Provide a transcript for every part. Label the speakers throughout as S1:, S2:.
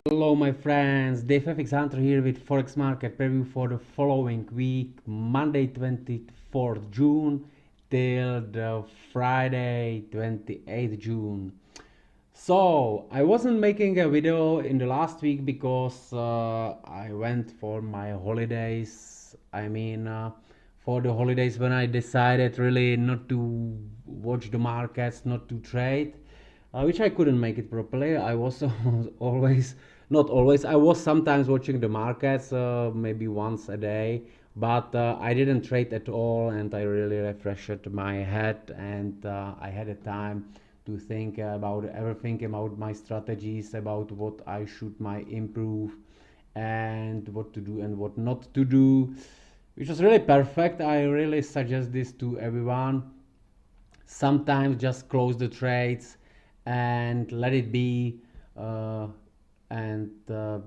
S1: Hello, my friends. Dave FX Hunter here with Forex Market preview for the following week, Monday 24th June till the Friday 28th June. So, I wasn't making a video in the last week because I went for my holidays. For the holidays when I decided really not to watch the markets, not to trade, which I couldn't make it properly. I was always, not always, I was sometimes watching the markets, maybe once a day, but I didn't trade at all, and I really refreshed my head, and I had a time to think about everything, about my strategies, about what I should my improve, and what to do and what not to do, which was really perfect. I really suggest this to everyone. Sometimes just close the trades and let it be, uh, and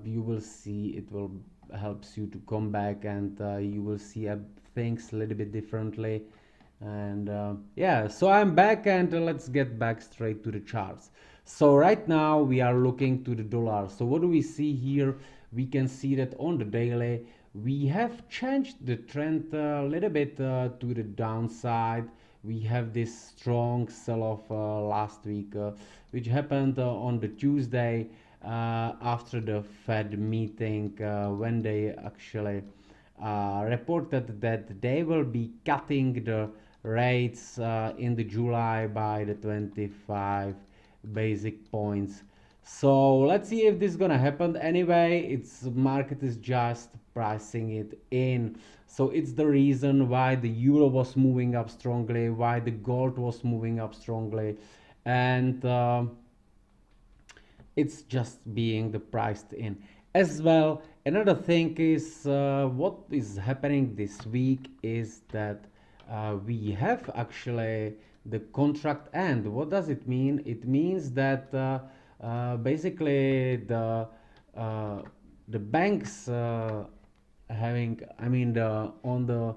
S1: you will see it will helps you to come back, and you will see things a little bit differently. And yeah, so I'm back, and let's get back straight to the charts. So right now we are looking to the dollar. So what do we see here? We can see that on the daily we have changed the trend a little bit to the downside. We have this strong sell-off last week, which happened on the Tuesday after the Fed meeting, when they actually reported that they will be cutting the rates in the July by the 25 basic points. So let's see if this is gonna happen. Anyway, its market is just pricing it in. So it's the reason why the euro was moving up strongly, why the gold was moving up strongly, and it's just being the priced in as well. Another thing is what is happening this week is that we have actually the contract end. What does it mean? It means that basically uh, the banks having, I mean, the on the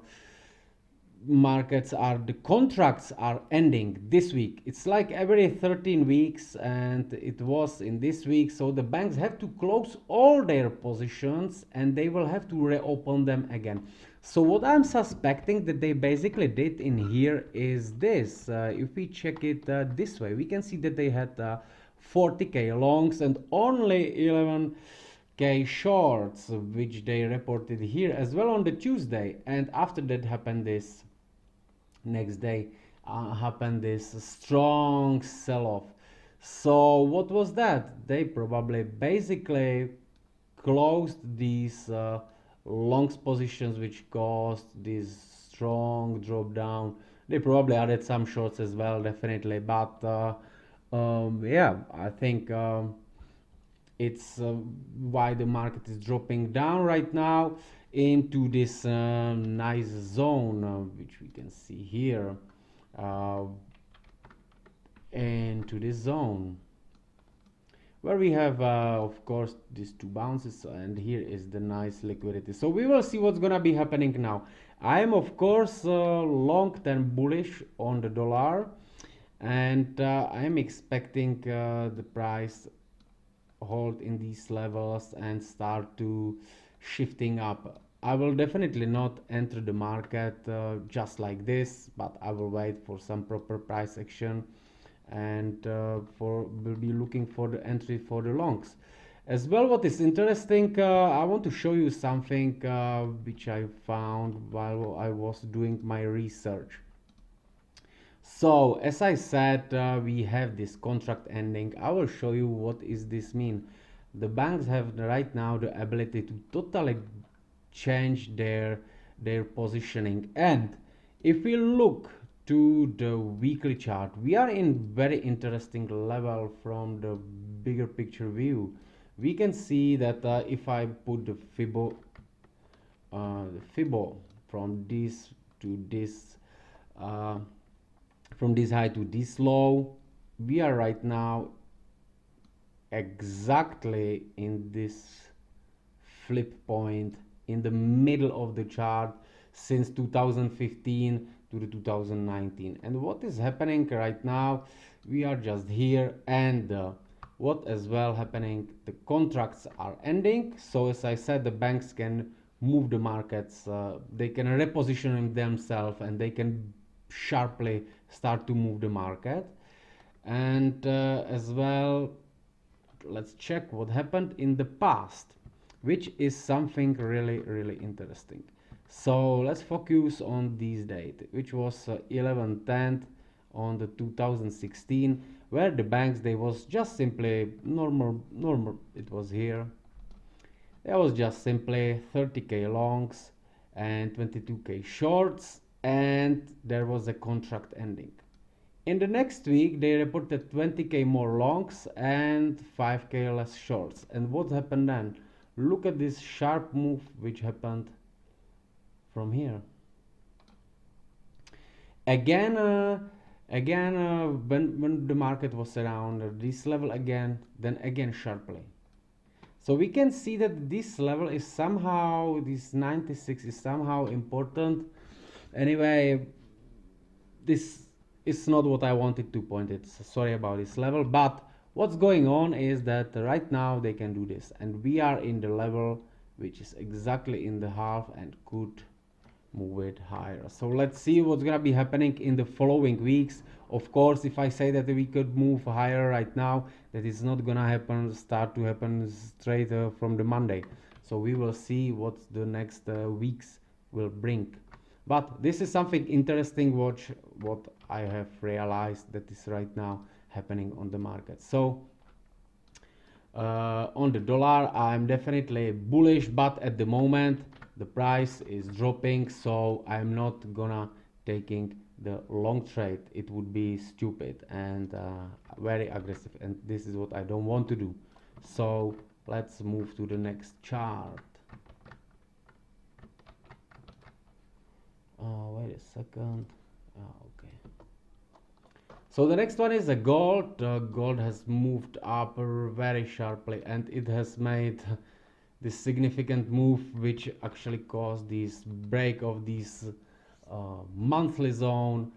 S1: markets are, the contracts are ending this week. It's like every 13 weeks, and it was in this week. So the banks have to close all their positions, and they will have to reopen them again. So what I'm suspecting that they basically did in here is this. If we check it this way, we can see that they had 40k longs and only 11k shorts, which they reported here as well on the Tuesday. And after that happened this next day, happened this strong sell-off. So what was that? They probably basically closed these longs positions, which caused this strong drop down. They probably added some shorts as well, definitely, but yeah, I think it's why the market is dropping down right now into this nice zone, which we can see here, uh, into this zone where we have of course these two bounces, and here is the nice liquidity. So we will see what's gonna be happening now. I am of course long-term bullish on the dollar, and I am expecting the price hold in these levels and start to shifting up. I will definitely not enter the market just like this, but I will wait for some proper price action, and for will be looking for the entry for the longs as well. What is interesting, I want to show you something which I found while I was doing my research. So as I said, we have this contract ending. I will show you what is this mean. The banks have right now the ability to totally change their positioning. And if we look to the weekly chart, we are in very interesting level from the bigger picture view. We can see that if I put the Fibo from this to this, uh, from this high to this low, we are right now exactly in this flip point in the middle of the chart since 2015 to the 2019. And what is happening right now, we are just here, and what as well happening, the contracts are ending, so as I said, the banks can move the markets, they can reposition themselves, and they can sharply start to move the market. And as well, let's check what happened in the past, which is something really interesting. So let's focus on this date, which was 11/10 on the 2016, where the banks, they was just simply normal. It was here, there was just simply 30k longs and 22k shorts, and there was a contract ending. In the next week, they reported 20k more longs and 5k less shorts. And what happened then? Look at this sharp move which happened from here. Again, when the market was around this level again, then again sharply. So we can see that this level is somehow, this 96 is somehow important. Anyway, this is not what I wanted to point it. Sorry about this level, but what's going on is that right now they can do this, and we are in the level which is exactly in the half and could move it higher. So let's see what's gonna be happening in the following weeks. Of course, if I say that we could move higher right now, that is not gonna happen, start to happen straight from the Monday. So we will see what the next weeks will bring. But this is something interesting what I have realized that is right now happening on the market. So on the dollar, I'm definitely bullish, but at the moment the price is dropping, so I'm not gonna taking the long trade. It would be stupid and very aggressive, and this is what I don't want to do. So let's move to the next chart. Wait a second. Okay. So the next one is the gold. Gold has moved up very sharply, and it has made this significant move, which actually caused this break of this monthly zone.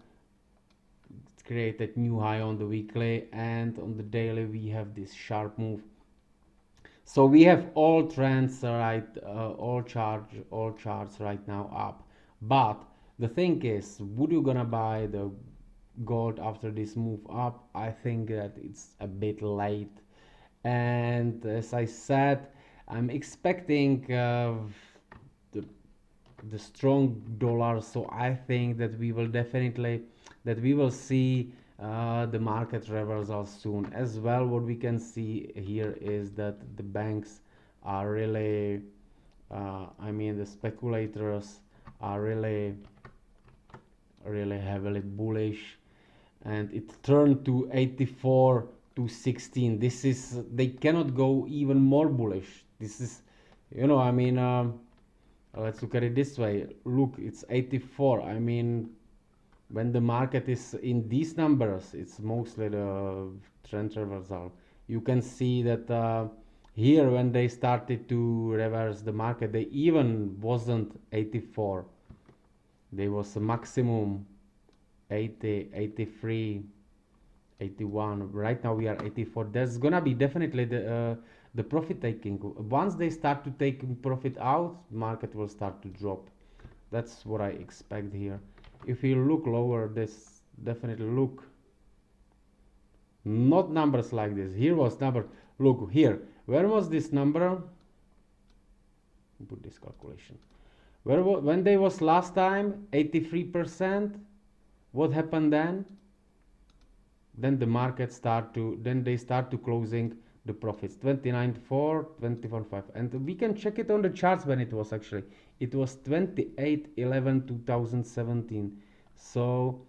S1: It created new high on the weekly, and on the daily we have this sharp move. So we have all trends right, all charts right now up. But the thing is, would you gonna buy the gold after this move up? I think that it's a bit late. And as I said, I'm expecting the the strong dollar, so I think that we will definitely that we will see the market reversal soon as well. What we can see here is that the banks are really I mean the speculators are really heavily bullish, and it turned to 84 to 16. This is, they cannot go even more bullish. This is, I mean, let's look at it this way. Look, it's 84. I mean, when the market is in these numbers, it's mostly the trend reversal. You can see that here when they started to reverse the market, they even wasn't 84. They was a maximum 80, 83, 81. Right now we are 84. There's gonna be definitely the profit taking. Once they start to take profit out, market will start to drop. That's what I expect here. If you look lower, this definitely look, not numbers like this. Here was number, look here, where was this number? Put this calculation, where when they was last time 83%, what happened then? Then the market start to, then they start to closing the profits 29.4, 21.5, and we can check it on the charts when it was actually, it was 28.11 2017. So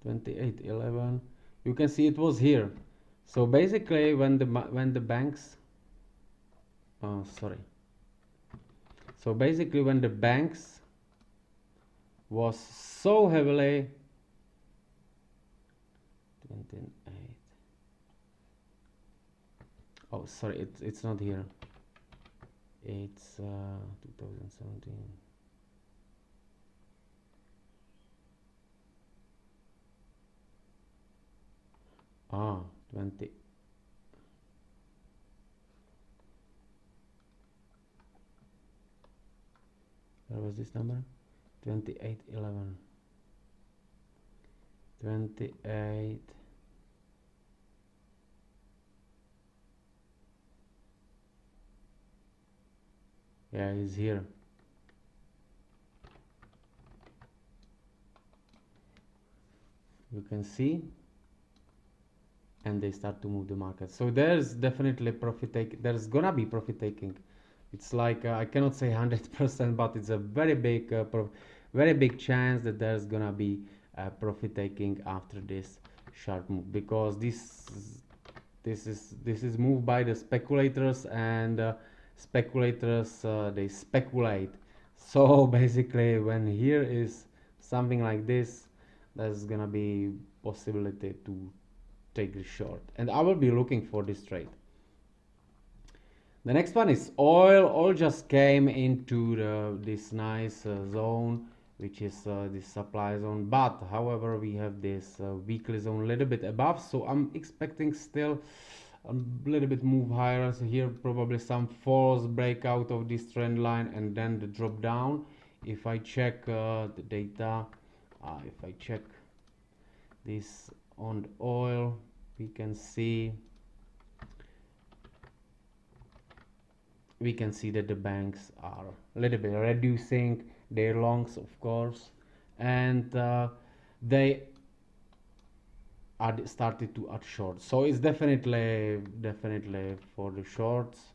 S1: 28.11, you can see it was here. So basically when the banks sorry, so basically when the banks was so heavily 28, oh sorry, it's not here, it's 2017. ah 20. Where was this number? 2811. 28. Yeah, he's here. You can see, and they start to move the market. So there's definitely profit take. There's gonna be profit taking. It's like I cannot say 100%, but it's a very big, very big chance that there's gonna be profit taking after this sharp move, because this is moved by the speculators, and speculators they speculate. So basically, when here is something like this, there's gonna be possibility to take the short, and I will be looking for this trade. The next one is oil. Oil just came into this nice zone, which is this supply zone. But however, we have this weekly zone a little bit above, so I'm expecting still a little bit move higher. So here probably some false breakout of this trend line and then the drop down. If I check the data, if I check this on the oil, we can see that the banks are a little bit reducing their longs, of course, and they are started to add shorts. So it's definitely for the shorts.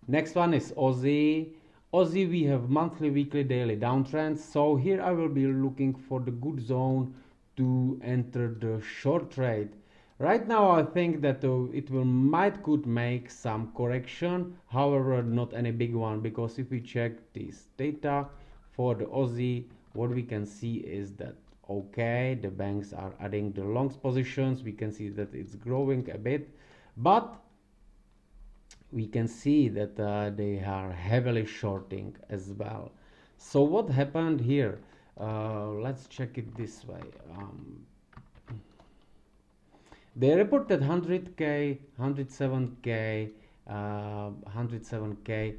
S1: Next one is Aussie. Aussie, we have monthly, weekly, daily downtrends. So here I will be looking for the good zone to enter the short trade. Right now I think that it will could make some correction, however not any big one, because if we check this data for the Aussie, what we can see is that okay, the banks are adding the longs positions. We can see that it's growing a bit, but we can see that they are heavily shorting as well. So what happened here? Let's check it this way. They reported 100k, 107k, 107k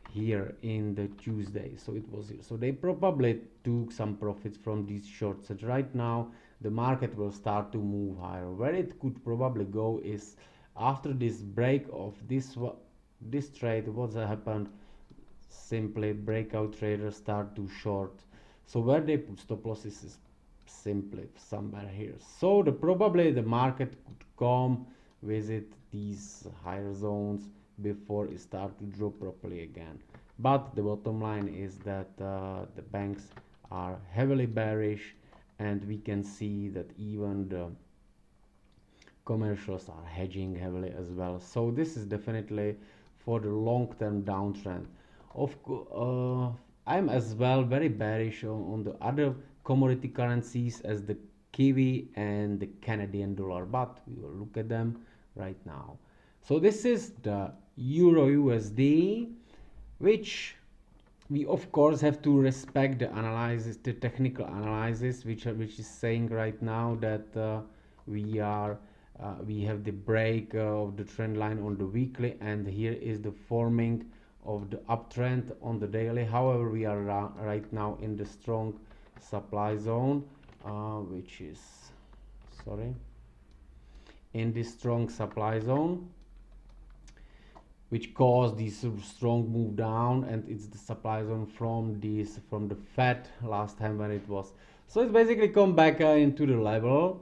S1: here in the Tuesday. So it was here. So they probably took some profits from these shorts. And right now the market will start to move higher. Where it could probably go is after this break of this trade. What's happened? Simply breakout traders start to short. So where they put stop losses is simply somewhere here. So probably the market could come visit these higher zones before it start to drop properly again. But the bottom line is that the banks are heavily bearish, and we can see that even the commercials are hedging heavily as well. So this is definitely for the long-term downtrend. I'm as well very bearish on the other commodity currencies as the Kiwi and the Canadian dollar, but we will look at them right now. So this is the Euro USD, which we of course have to respect the analysis, the technical analysis, which is saying right now that we are we have the break of the trend line on the weekly, and here is the forming of the uptrend on the daily. However, we are right now in the strong supply zone, which is sorry in this strong supply zone, which caused this strong move down, and it's the supply zone from the Fed last time when it was. So it's basically come back into the level,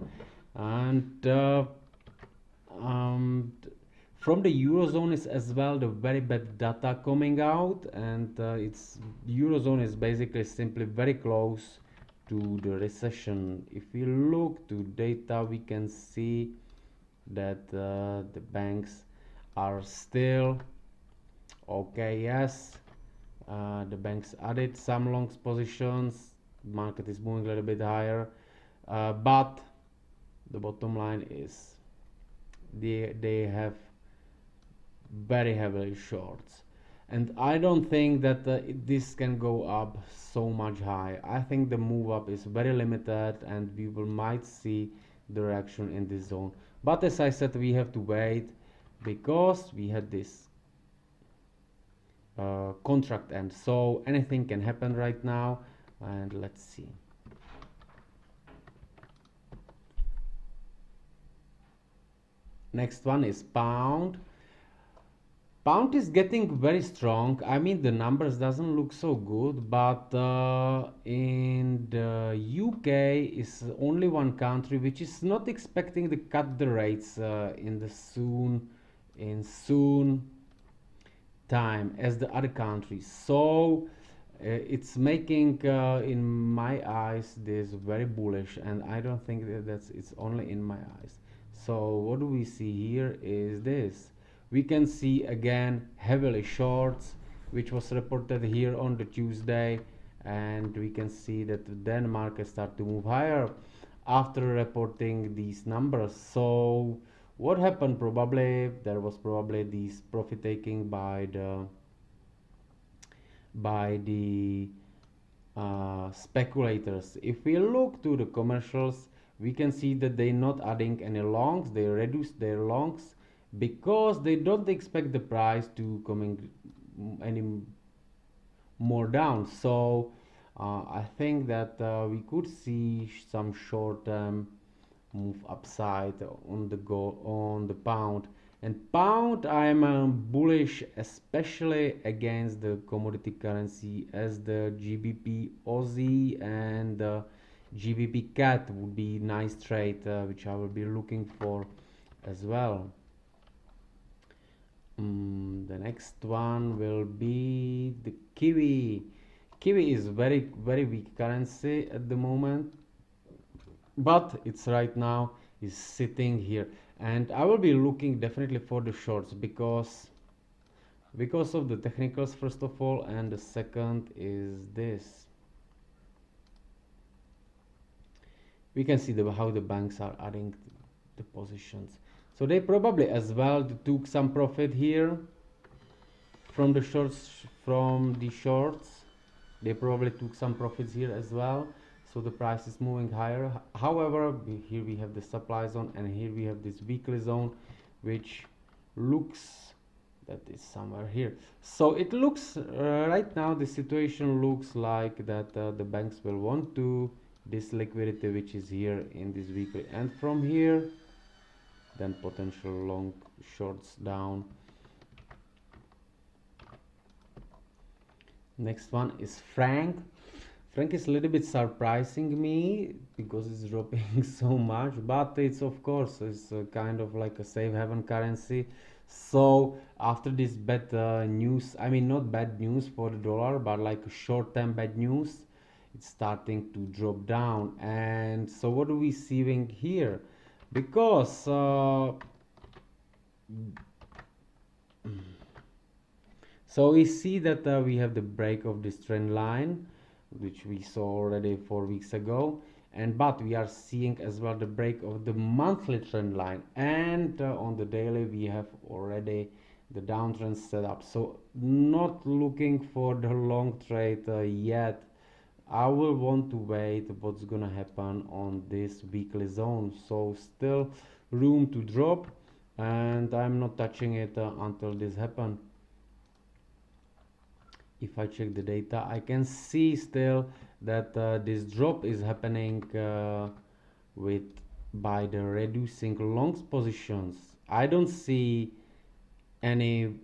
S1: and from the eurozone is as well the very bad data coming out, and it's eurozone is basically simply very close to the recession. If we look to data, we can see that the banks are still okay. Yes, the banks added some long positions, market is moving a little bit higher, but the bottom line is they have very heavily shorts, and I don't think that this can go up so much high. I think the move up is very limited, and we will might see the reaction in this zone. But as I said, we have to wait because we had this contract end, so anything can happen right now. And let's see. Next one is pound. Pound is getting very strong. I mean, the numbers doesn't look so good, but in the UK is only one country which is not expecting to cut the rates in soon time as the other countries. So it's making, in my eyes, this very bullish, and I don't think that it's only in my eyes. So what do we see here is this. We can see again heavily shorts, which was reported here on the Tuesday, and we can see that then markets start to move higher after reporting these numbers. So what happened? Probably there was probably this profit taking by the speculators. If we look to the commercials, we can see that they're not adding any longs. They reduce their longs because they don't expect the price to coming any more down. So I think that we could see some short-term move upside on the pound. And pound, I'm bullish, especially against the commodity currency as the GBP Aussie and the GBP CAT would be nice trade, which I will be looking for as well. The next one will be the Kiwi. Kiwi is very weak currency at the moment, but it's right now is sitting here, and I will be looking definitely for the shorts because of the technicals first of all, and the second is this. We can see how the banks are adding the positions, so they probably as well took some profit here from the shorts. They probably took some profits here as well, so the price is moving higher. However, here we have the supply zone, and here we have this weekly zone, which looks that is somewhere here. So it looks right now the situation looks like that the banks will want to this liquidity which is here in this weekly, and from here then potential long shorts down. Next one is franc. Franc is a little bit surprising me because it's dropping so much, but it's of course it's kind of like a safe haven currency. So after this bad news, I mean not bad news for the dollar, but like short-term bad news, it's starting to drop down. And so what are we seeing here? Because so we see that we have the break of this trend line, which we saw already 4 weeks ago, and but we are seeing as well the break of the monthly trend line, and on the daily we have already the downtrend set up. So not looking for the long trade yet. I will want to wait what's gonna happen on this weekly zone. So still room to drop, and I'm not touching it until this happen. If I check the data, I can see still that this drop is happening with by the reducing longs positions. I don't see any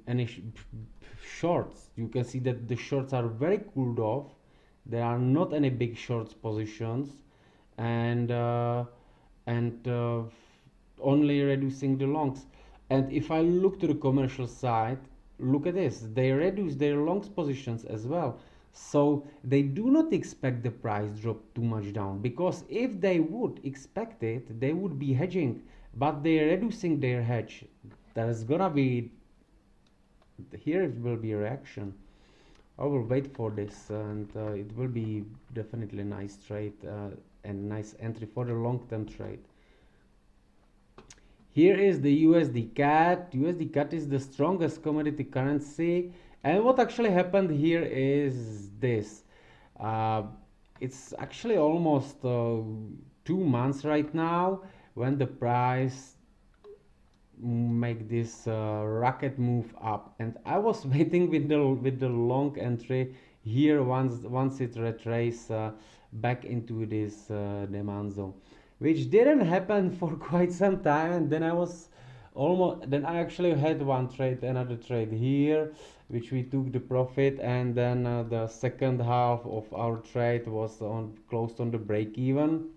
S1: shorts. You can see that the shorts are very cooled off. There are not any big shorts positions, and only reducing the longs. And if I look to the commercial side, look at this, they reduce their longs positions as well. So they do not expect the price drop too much down, because if they would expect it, they would be hedging, but they're reducing their hedge. There's gonna be here it will be a reaction. I will wait for this, and it will be definitely a nice trade and nice entry for the long-term trade. Here is the USD CAT. USD CAT is the strongest commodity currency. And what actually happened here is this. It's actually almost 2 months right now when the price make this rocket move up, and I was waiting with the long entry here once it retrace back into this demand zone, which didn't happen for quite some time. And then I actually had another trade here, which we took the profit, and then the second half of our trade was on closed on the break even.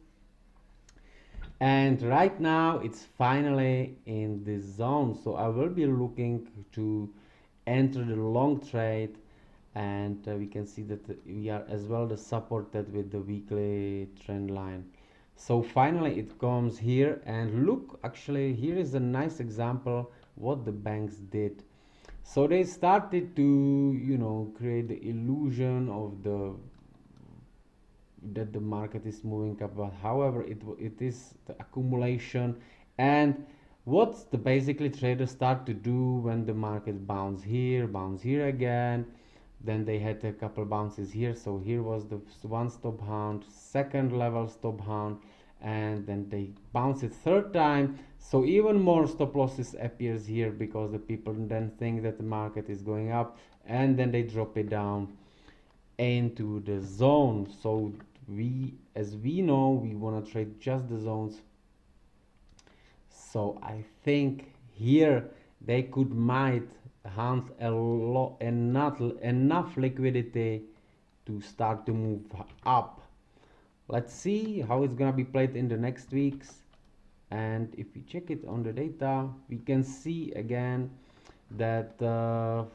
S1: And right now it's finally in this zone, so I will be looking to enter the long trade. And we can see that we are as well the supported with the weekly trend line. So finally it comes here, and look, actually here is a nice example what the banks did. So they started to, create the illusion of the that the market is moving up, but however it is the accumulation. And what's the basically traders start to do when the market bounce here again, then they had a couple bounces here. So here was the one stop hound, second level stop hound, and then they bounce it third time. So even more stop losses appears here, because the people then think that the market is going up, and then they drop it down into the zone. So as we know, we want to trade just the zones. So I think here they might hunt enough liquidity to start to move up. Let's see how it's gonna be played in the next weeks. And if we check it on the data, we can see again that the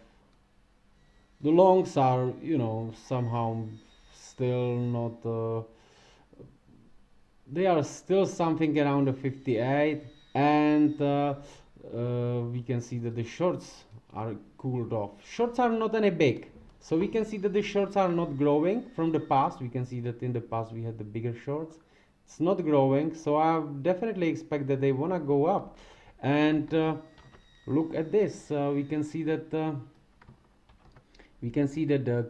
S1: longs are, somehow still not they are still something around the 58. And we can see that the shorts are cooled off. Shorts are not any big, so we can see that the shorts are not growing from the past. We can see that in the past we had the bigger shorts. It's not growing, so I definitely expect that they want to go up. And look at this, we can see that the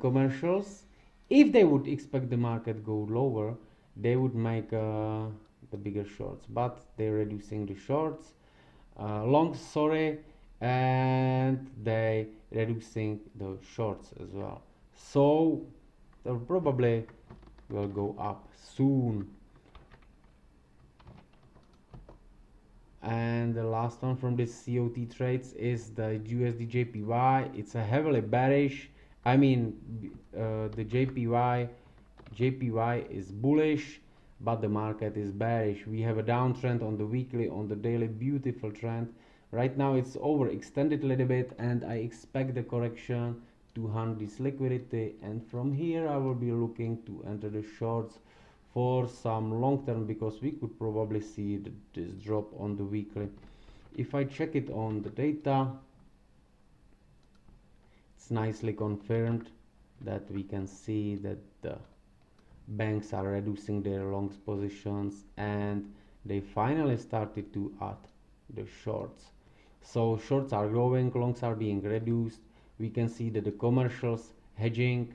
S1: commercials, if they would expect the market go lower, they would make the bigger shorts, but they're reducing the shorts, longs, sorry, and they reducing the shorts as well. So they probably will go up soon. And the last one from this COT trades is the USD JPY. It's a heavily bearish. I mean, the JPY is bullish, but the market is bearish. We have a downtrend on the weekly, on the daily, beautiful trend. Right now it's overextended a little bit, and I expect the correction to hunt this liquidity. And from here I will be looking to enter the shorts for some long term, because we could probably see this drop on the weekly. If I check it on the data, it's nicely confirmed that we can see that the banks are reducing their longs positions, and they finally started to add the shorts. So shorts are growing, longs are being reduced. We can see that the commercials hedging,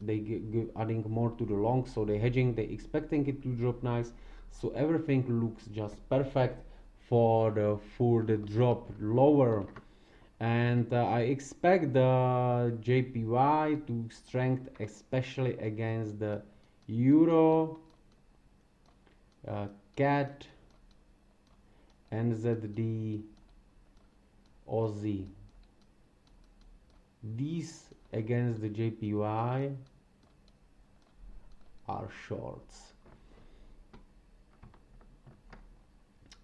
S1: they adding more to the long, so they hedging, they expecting it to drop nice. So everything looks just perfect for the drop lower. And I expect the JPY to strength, especially against the euro, CAT, NZD, Aussie. These against the JPY are shorts.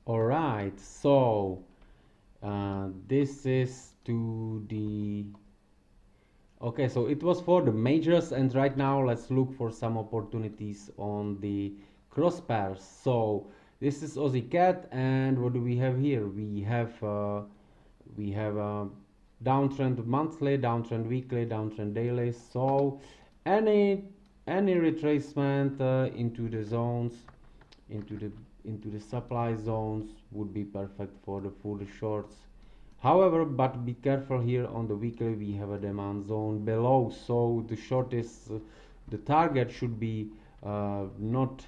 S1: Alright, so this is to the okay, so it was for the majors, and right now let's look for some opportunities on the cross pairs. So this is Aussie CAT, and what do we have here? We have downtrend monthly, downtrend weekly, downtrend daily. So any retracement into the zones, into the supply zones would be perfect for the shorts. However, but be careful here on the weekly, we have a demand zone below, so the short is the target should be not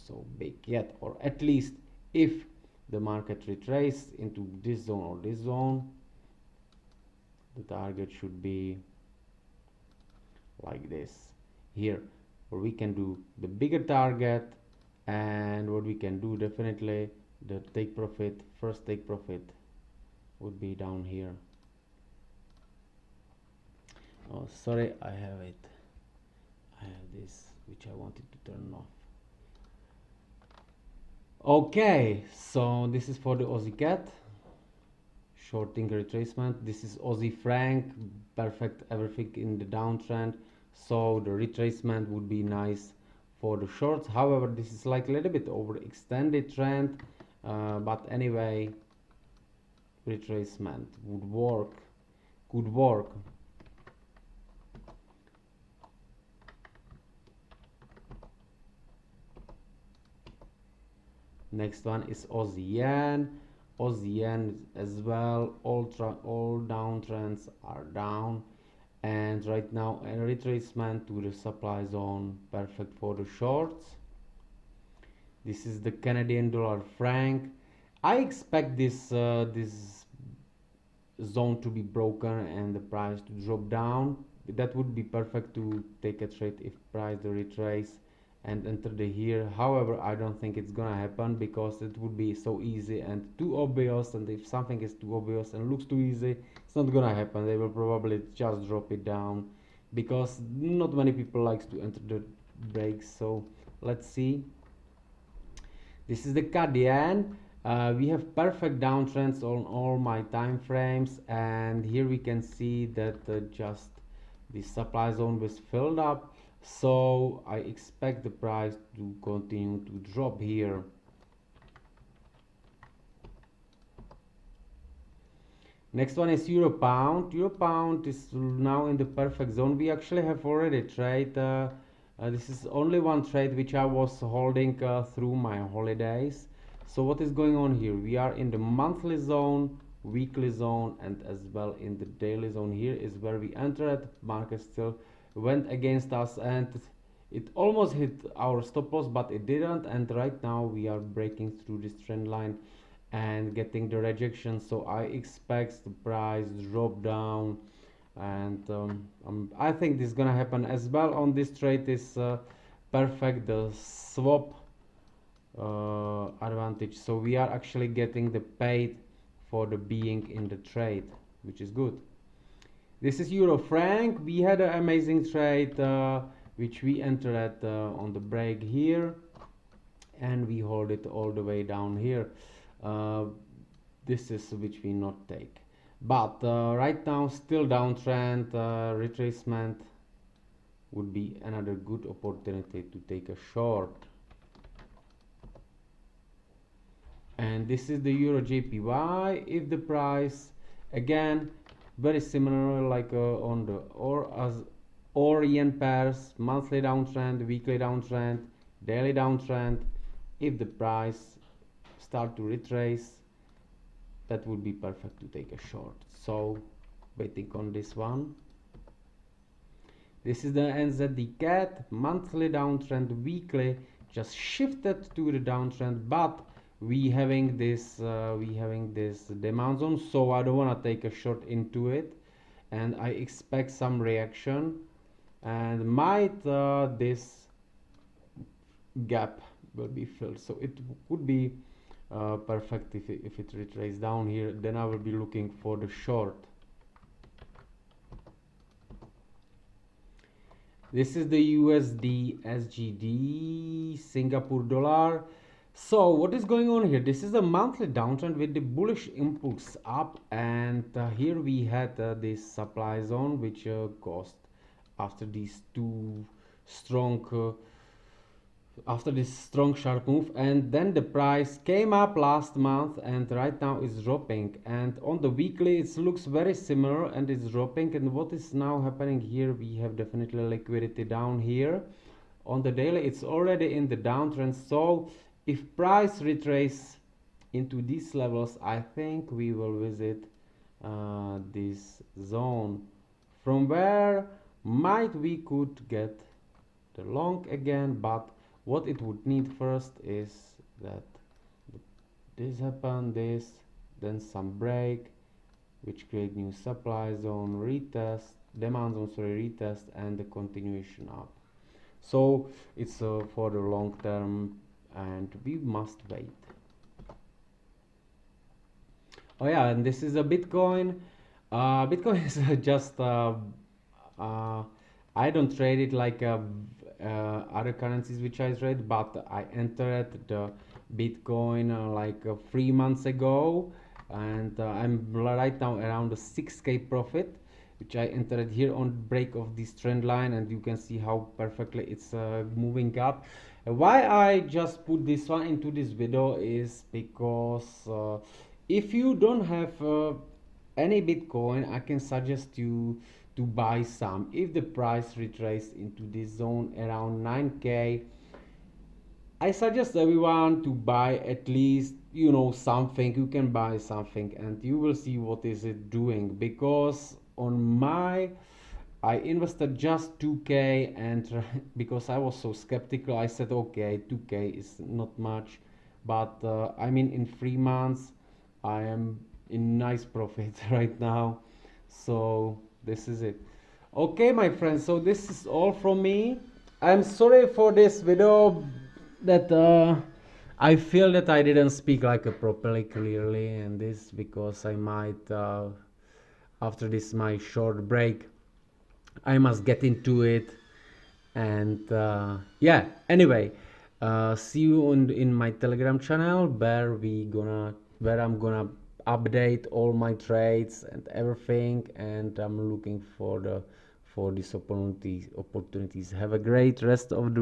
S1: so big yet, or at least If the market retraces into this zone or this zone, the target should be like this here, or we can do the bigger target. And what we can do, definitely the take profit, first take profit would be down here. Oh, sorry, I have this which I wanted to turn off. Okay, so this is for the Aussie cat shorting retracement. This is Aussie franc, perfect, everything in the downtrend, so the retracement would be nice for the shorts. However, this is like a little bit overextended trend, but anyway, retracement would work, could work. Next one is Aussie yen. Aussie yen as well. All downtrends are down, and right now a retracement to the supply zone, perfect for the shorts. This is the Canadian dollar franc. I expect this zone to be broken and the price to drop down. That would be perfect to take a trade if price the retrace and enter the here. However, I don't think it's gonna happen because it would be so easy and too obvious, and if something is too obvious and looks too easy, it's not gonna happen. They will probably just drop it down because not many people likes to enter the breaks. So let's see. This is the CAD. We have perfect downtrends on all my time frames, and here we can see that just the supply zone was filled up, so I expect the price to continue to drop here. Next one is Euro Pound. Euro Pound is now in the perfect zone. We actually have already trade. This is only one trade which I was holding through my holidays. So what is going on here? We are in the monthly zone, weekly zone, and as well in the daily zone. Here is where we entered. Market still went against us, and it almost hit our stop loss, but it didn't. And right now we are breaking through this trend line and getting the rejection, so I expect the price drop down, and I think this is gonna happen as well. On this trade is perfect, the swap advantage, so we are actually getting the paid for the being in the trade, which is good. This is Euro franc. We had an amazing trade which we entered at on the break here, and we hold it all the way down here. This is which we not take, but right now still downtrend. Retracement would be another good opportunity to take a short. And this is the Euro JPY. If the price, again, very similar like on the or yen pairs, monthly downtrend, weekly downtrend, daily downtrend. If the price start to retrace, that would be perfect to take a short. So waiting on this one. This is the NZD CAT, monthly downtrend, weekly just shifted to the downtrend, but we having this demand zone, so I don't want to take a short into it, and I expect some reaction, and might this gap will be filled, so it would be perfect if it retraces down here. Then I will be looking for the short. This is the USD SGD Singapore dollar. So what is going on here? This is a monthly downtrend with the bullish impulse up, and here we had this supply zone which caused after these two strong after this strong sharp move, and then the price came up last month and right now is dropping, and on the weekly it looks very similar and it's dropping. And what is now happening here, we have definitely liquidity down here. On the daily it's already in the downtrend, so if price retrace into these levels, I think we will visit this zone from where might we could get the long again, but what it would need first is that the this happened, this, then some break, which create new supply zone, retest, demand zone, sorry, retest, and the continuation up. So it's for the long term, and we must wait. Oh yeah, and this is a Bitcoin. Bitcoin is just uh, I don't trade it like other currencies which I trade, but I entered the Bitcoin like 3 months ago, and I'm right now around the 6K profit, which I entered here on break of this trend line, and you can see how perfectly it's moving up. Why I just put this one into this video is because if you don't have any Bitcoin, I can suggest you to buy some. If the price retraces into this zone around 9K, I suggest everyone to buy at least, something. You can buy something and you will see what is it doing, because on my I invested just 2K, and because I was so skeptical, I said okay, 2K is not much, but I mean in 3 months I am in nice profit right now. So this is it. Okay, my friends, so this is all from me. I'm sorry for this video that I feel that I didn't speak like a properly clearly, and this because I might after this my short break I must get into it. And yeah, anyway, see you in my Telegram channel where I'm gonna update all my trades and everything, and I'm looking for these opportunities. Have a great rest of the